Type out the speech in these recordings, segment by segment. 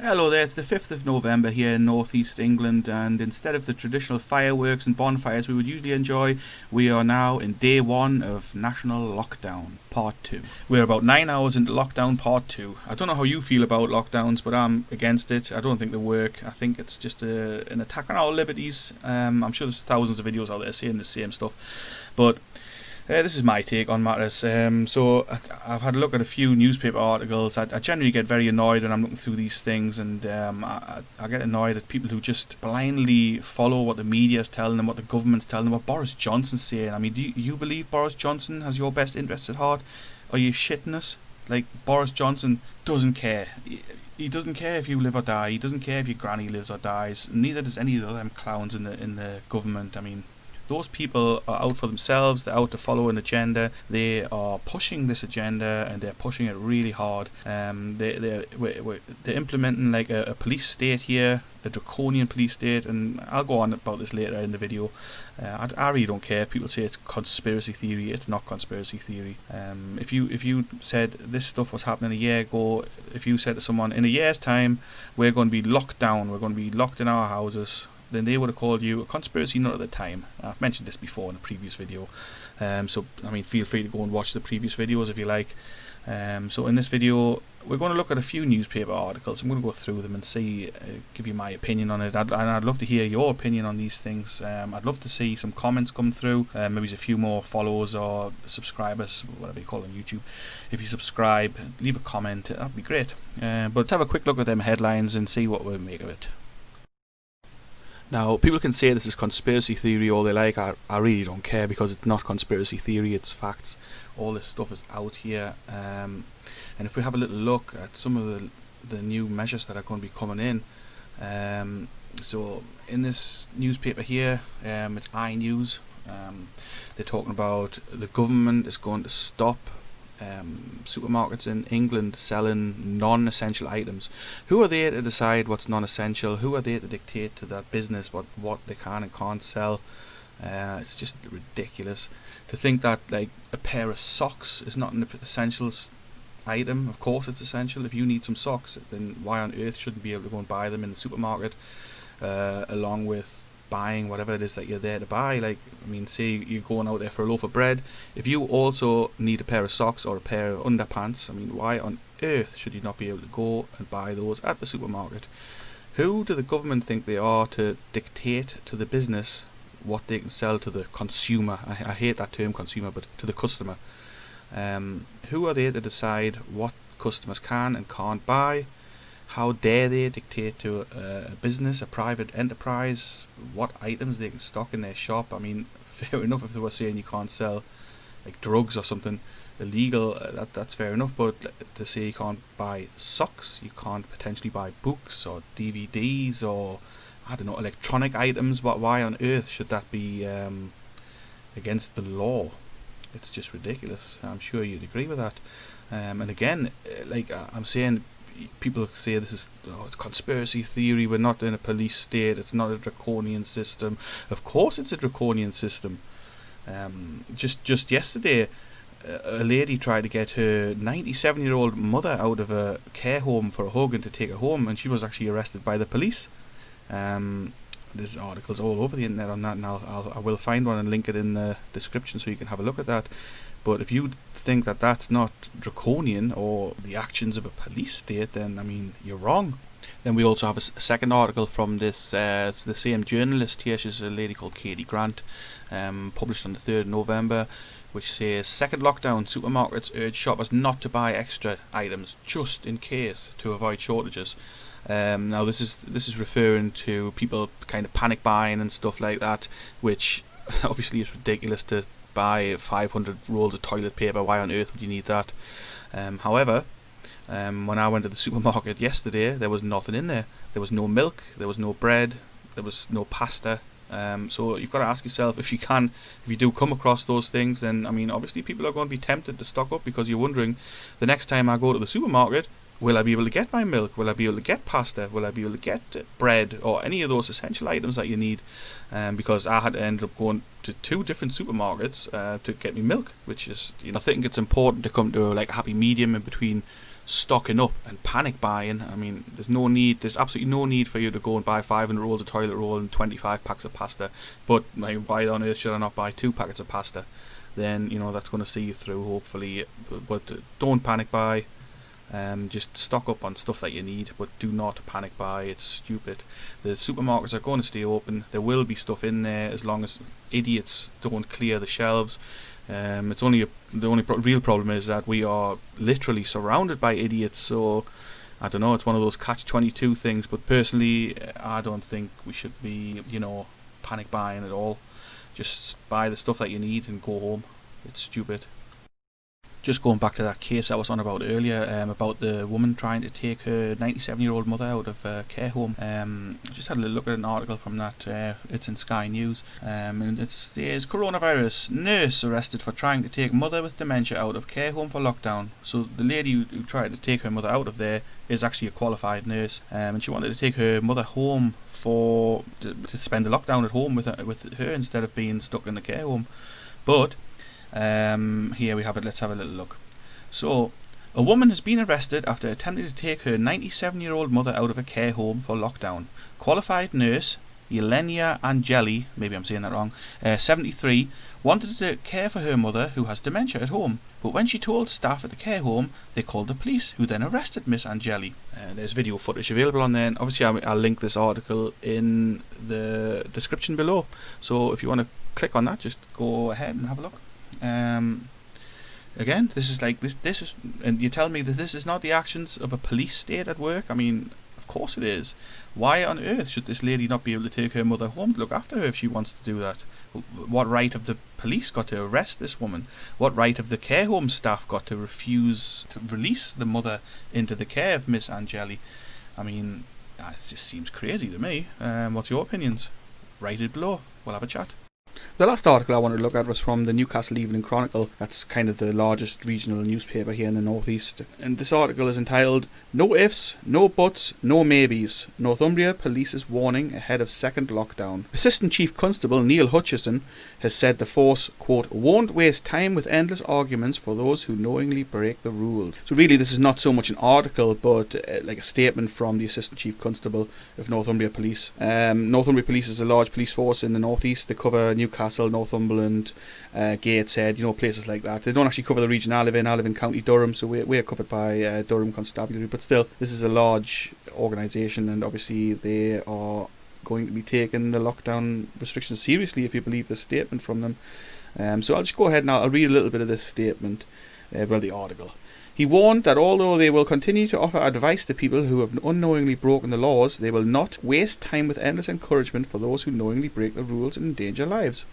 Hello there, it's the 5th of November here in northeast England, and instead of the traditional fireworks and bonfires we would usually enjoy, we are now in day 1 of National Lockdown, Part 2. We're about 9 hours into Lockdown Part 2. I don't know how you feel about lockdowns, but I'm against it. I don't think they work. I think it's just an attack on our liberties. I'm sure there's thousands of videos out there saying the same stuff, but this is my take on matters. So I've had a look at a few newspaper articles. I generally get very annoyed when I'm looking through these things, and I get annoyed at people who just blindly follow what the media is telling them, what the government's telling them, what Boris Johnson's saying. I mean, do you believe Boris Johnson has your best interests at heart? Are you shitting us? Like, Boris Johnson doesn't care. He doesn't care if you live or die. He doesn't care if your granny lives or dies. Neither does any of the other clowns in the government. I mean, those people are out for themselves. They're out to follow an agenda. They are pushing this agenda, and they're pushing it really hard. They're implementing like a police state here, a draconian police state, and I'll go on about this later in the video. I really don't care if people say it's conspiracy theory. It's not conspiracy theory. If you said this stuff was happening a year ago, if you said to someone in a year's time we're going to be locked down, we're going to be locked in our houses, then they would have called you a conspiracy nut at the time. I've mentioned this before in a previous video, so I mean, feel free to go and watch the previous videos if you like. So in this video we're going to look at a few newspaper articles. I'm going to go through them and see, give you my opinion on it. I'd love to hear your opinion on these things. I'd love to see some comments come through, maybe a few more followers or subscribers, whatever you call it on YouTube. If you subscribe, leave a comment, that'd be great. But let's have a quick look at them headlines and see what we make of it. Now, people can say this is conspiracy theory all they like. I really don't care, because it's not conspiracy theory, it's facts. All this stuff is out here. And if we have a little look at some of the new measures that are going to be coming in. So in this newspaper here, it's iNews. They're talking about the government is going to stop supermarkets in England selling non-essential items. Who are they to decide what's non-essential? Who are they to dictate to that business what they can and can't sell? It's just ridiculous to think that like a pair of socks is not an essential item. Of course it's essential. If you need some socks, then why on earth shouldn't you be able to go and buy them in the supermarket along with buying whatever it is that you're there to buy? Like, I mean, say you're going out there for a loaf of bread. If you also need a pair of socks or a pair of underpants, I mean, why on earth should you not be able to go and buy those at the supermarket? Who do the government think they are to dictate to the business what they can sell to the consumer? I hate that term, consumer, but to the customer. Who are they to decide what customers can and can't buy? How dare they dictate to a business, a private enterprise, what items they can stock in their shop? I mean, fair enough if they were saying you can't sell like drugs or something illegal, that's fair enough, but to say you can't buy socks, you can't potentially buy books or DVDs or, I don't know, electronic items, but why on earth should that be against the law? It's just ridiculous. I'm sure you'd agree with that. And again, like I'm saying, people say this is it's conspiracy theory, we're not in a police state, it's not a draconian system. Of course it's a draconian system. Just yesterday a lady tried to get her 97-year-old mother out of a care home for a hug and to take her home, and she was actually arrested by the police. There's articles all over the internet on that, and I will find one and link it in the description so you can have a look at that. But if you think that that's not draconian or the actions of a police state, then I mean, you're wrong. Then we also have a second article from this it's the same journalist here. She's a lady called Katie Grant, published on the 3rd of November, which says second lockdown, supermarkets urge shoppers not to buy extra items just in case to avoid shortages. Now this is referring to people kind of panic buying and stuff like that, which obviously is ridiculous to buy 500 rolls of toilet paper. Why on earth would you need that? However, when I went to the supermarket yesterday, there was nothing in there. There was no milk, there was no bread, there was no pasta. So you've got to ask yourself, if you do come across those things, then I mean, obviously people are going to be tempted to stock up, because you're wondering, the next time I go to the supermarket, will I be able to get my milk? Will I be able to get pasta? Will I be able to get bread or any of those essential items that you need? Because I had to end up going to 2 different supermarkets to get me milk, which is, I think it's important to come to like a happy medium in between stocking up and panic buying. I mean, there's absolutely no need for you to go and buy 500 rolls of toilet roll and 25 packs of pasta. But why on earth should I not buy 2 packets of pasta? Then, that's going to see you through, hopefully. But don't panic buy. Just stock up on stuff that you need, but do not panic buy. It's stupid. The supermarkets are going to stay open. There will be stuff in there as long as idiots don't clear the shelves. The only real problem is that we are literally surrounded by idiots. So I don't know. It's one of those catch-22 things. But personally, I don't think we should be, panic buying at all. Just buy the stuff that you need and go home. It's stupid. Just going back to that case I was on about earlier, about the woman trying to take her 97-year-old mother out of a care home. Just had a little look at an article from that. It's in Sky News, and it says coronavirus nurse arrested for trying to take mother with dementia out of care home for lockdown. So the lady who tried to take her mother out of there is actually a qualified nurse, and she wanted to take her mother home to spend the lockdown at home with her instead of being stuck in the care home. But here we have it. Let's have a little look. So, a woman has been arrested after attempting to take her 97-year-old mother out of a care home for lockdown. Qualified nurse Yelenia Angeli, maybe I'm saying that wrong, 73, wanted to care for her mother who has dementia at home. But when she told staff at the care home, they called the police, who then arrested Miss Angeli. There's video footage available on there, and obviously I'll link this article in the description below. So if you want to click on that, just go ahead and have a look. Again, this is, and you tell me that this is not the actions of a police state at work? I mean, of course it is. Why on earth should this lady not be able to take her mother home to look after her if she wants to do that? What right have the police got to arrest this woman? What right have the care home staff got to refuse to release the mother into the care of Miss Angeli? I mean, it just seems crazy to me. What's your opinions? Write it below. We'll have a chat. The last article I wanted to look at was from the Newcastle Evening Chronicle. That's kind of the largest regional newspaper here in the northeast. And this article is entitled, "No ifs, no buts, no maybes. Northumbria police's warning ahead of second lockdown." Assistant Chief Constable Neil Hutchison has said the force, quote, "won't waste time with endless arguments for those who knowingly break the rules." So really this is not so much an article, but like a statement from the Assistant Chief Constable of Northumbria Police. Northumbria Police is a large police force in the northeast. They cover Newcastle, Northumberland, Gateshead, places like that. They don't actually cover the region I live in. I live in County Durham, so we're covered by Durham Constabulary. But still, this is a large organisation, and obviously they are going to be taking the lockdown restrictions seriously if you believe the statement from them. So I'll just go ahead and I'll read a little bit of this statement, the article. He warned that although they will continue to offer advice to people who have unknowingly broken the laws, they will not waste time with endless encouragement for those who knowingly break the rules and endanger lives.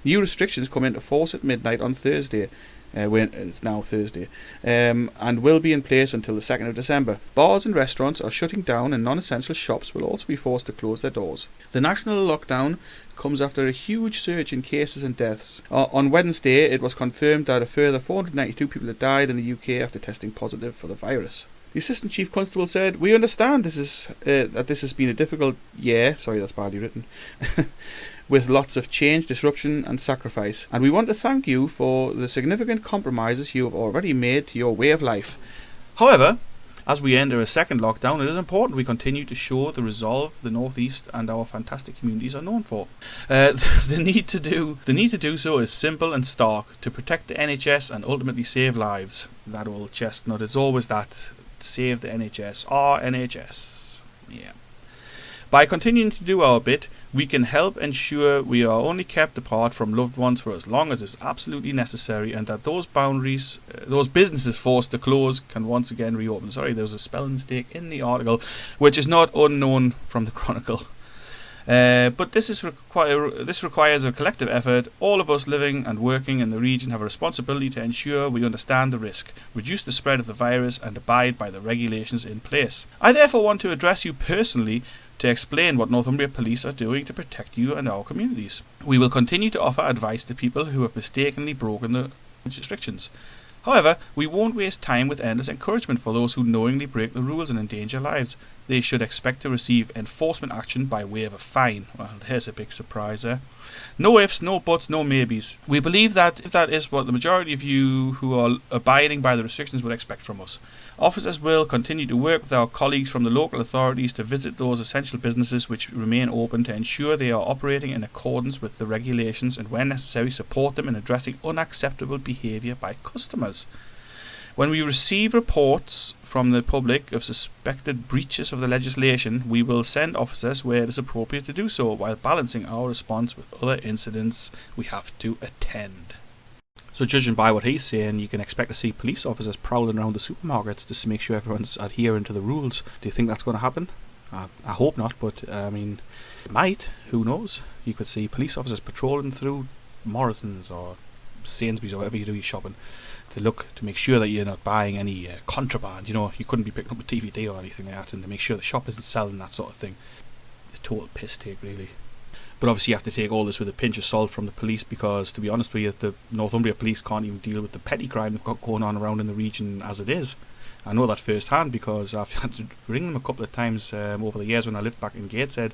New restrictions come into force at midnight on Thursday, when it's now Thursday, and will be in place until the 2nd of December. Bars and restaurants are shutting down, and non-essential shops will also be forced to close their doors. The national lockdown comes after a huge surge in cases and deaths. On Wednesday, it was confirmed that a further 492 people had died in the UK after testing positive for the virus. The Assistant Chief Constable said, "We understand that this has been a difficult year," sorry, that's badly written, "with lots of change, disruption and sacrifice, and we want to thank you for the significant compromises you have already made to your way of life. However, as we enter a second lockdown, it is important we continue to show the resolve the North East and our fantastic communities are known for. The need to do so is simple and stark: to protect the NHS and ultimately save lives." That old chestnut, it's always that. Save the NHS. Our NHS. Yeah. "By continuing to do our bit, we can help ensure we are only kept apart from loved ones for as long as is absolutely necessary, and that those businesses forced to close can once again reopen." Sorry, there was a spelling mistake in the article, which is not unknown from the Chronicle. But this requires a collective effort. All of us living and working in the region have a responsibility to ensure we understand the risk, reduce the spread of the virus, and abide by the regulations in place. I therefore want to address you personally to explain what Northumbria Police are doing to protect you and our communities. We will continue to offer advice to people who have mistakenly broken the restrictions. However, we won't waste time with endless encouragement for those who knowingly break the rules and endanger lives. They should expect to receive enforcement action by way of a fine. Well, there's a big surprise there. No ifs, no buts, no maybes. We believe that that is what the majority of you who are abiding by the restrictions would expect from us. Officers will continue to work with our colleagues from the local authorities to visit those essential businesses which remain open to ensure they are operating in accordance with the regulations, and when necessary support them in addressing unacceptable behaviour by customers. When we receive reports from the public of suspected breaches of the legislation, we will send officers where it is appropriate to do so, while balancing our response with other incidents we have to attend. So judging by what he's saying, you can expect to see police officers prowling around the supermarkets just to make sure everyone's adhering to the rules. Do you think that's going to happen? I hope not, but I mean, it might. Who knows? You could see police officers patrolling through Morrison's or Sainsbury's or wherever you do your shopping to make sure that you're not buying any contraband. You know, you couldn't be picking up a DVD or anything like that, and to make sure the shop isn't selling that sort of thing. A total piss take, really. But obviously you have to take all this with a pinch of salt from the police, because to be honest with you, the Northumbria police can't even deal with the petty crime they've got going on around in the region as it is. I know that first hand because I've had to ring them a couple of times over the years when I lived back in Gateshead.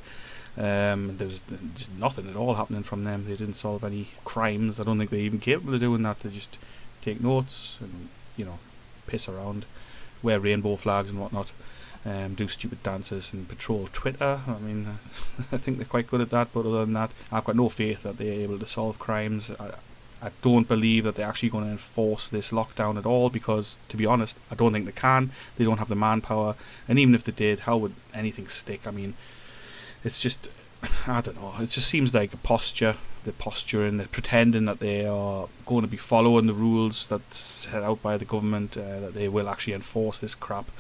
There's just nothing at all happening from them. They didn't solve any crimes. I don't think they're even capable of doing that. They just take notes and, you know, piss around, wear rainbow flags and whatnot, do stupid dances and patrol Twitter. I mean, I think they're quite good at that, but other than that, I've got no faith that they're able to solve crimes. I don't believe that they're actually going to enforce this lockdown at all, because, to be honest, I don't think they can. They don't have the manpower, and even if they did, how would anything stick? I mean, it's just, I don't know, it just seems like a posture. They're posturing, they're pretending that they are going to be following the rules that's set out by the government, that they will actually enforce this crap.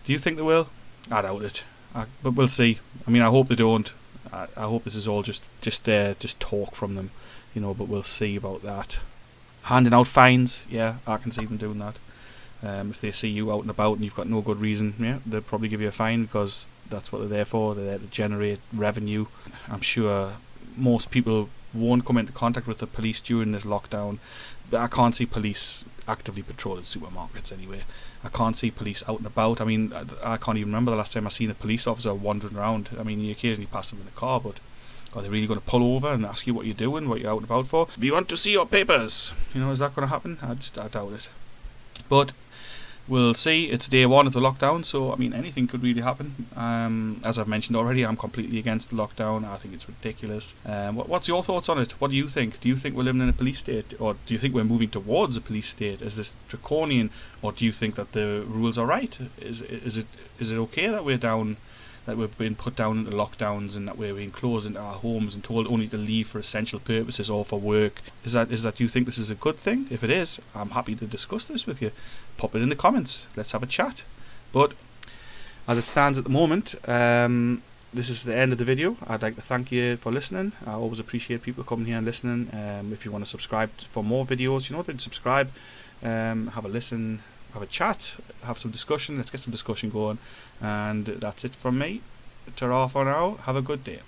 Do you think they will? I doubt it. But we'll see. I mean, I hope they don't. I hope this is all just talk from them, you know, but we'll see about that. Handing out fines, yeah, I can see them doing that. If they see you out and about and you've got no good reason, yeah, they'll probably give you a fine, because that's what they're there for. They're there to generate revenue. I'm sure most people won't come into contact with the police during this lockdown, but I can't see police actively patrolling supermarkets anyway. I can't see police out and about. I mean, I can't even remember the last time I seen a police officer wandering around. I mean, you occasionally pass them in a car, but are they really going to pull over and ask you what you're doing, what you're out and about for? Do you want to see your papers? You know, is that going to happen? I doubt it. But we'll see. It's day one of the lockdown, so I mean, anything could really happen. As I've mentioned already, I'm completely against the lockdown. I think it's ridiculous. What's your thoughts on it? What do you think? Do you think we're living in a police state, or do you think we're moving towards a police state? Is this draconian, or do you think that the rules are right? Is it okay that we've been put down into lockdowns, and that we're being closed into our homes and told only to leave for essential purposes or for work? Is that do you think this is a good thing? If it is, I'm happy to discuss this with you. Pop it in the comments. Let's have a chat. But as it stands at the moment, this is the end of the video. I'd like to thank you for listening. I always appreciate people coming here and listening. If you want to subscribe for more videos, you know, then subscribe, have a listen, have a chat, have some discussion. Let's get some discussion going. And that's it from me. Ta-ra for now. Have a good day.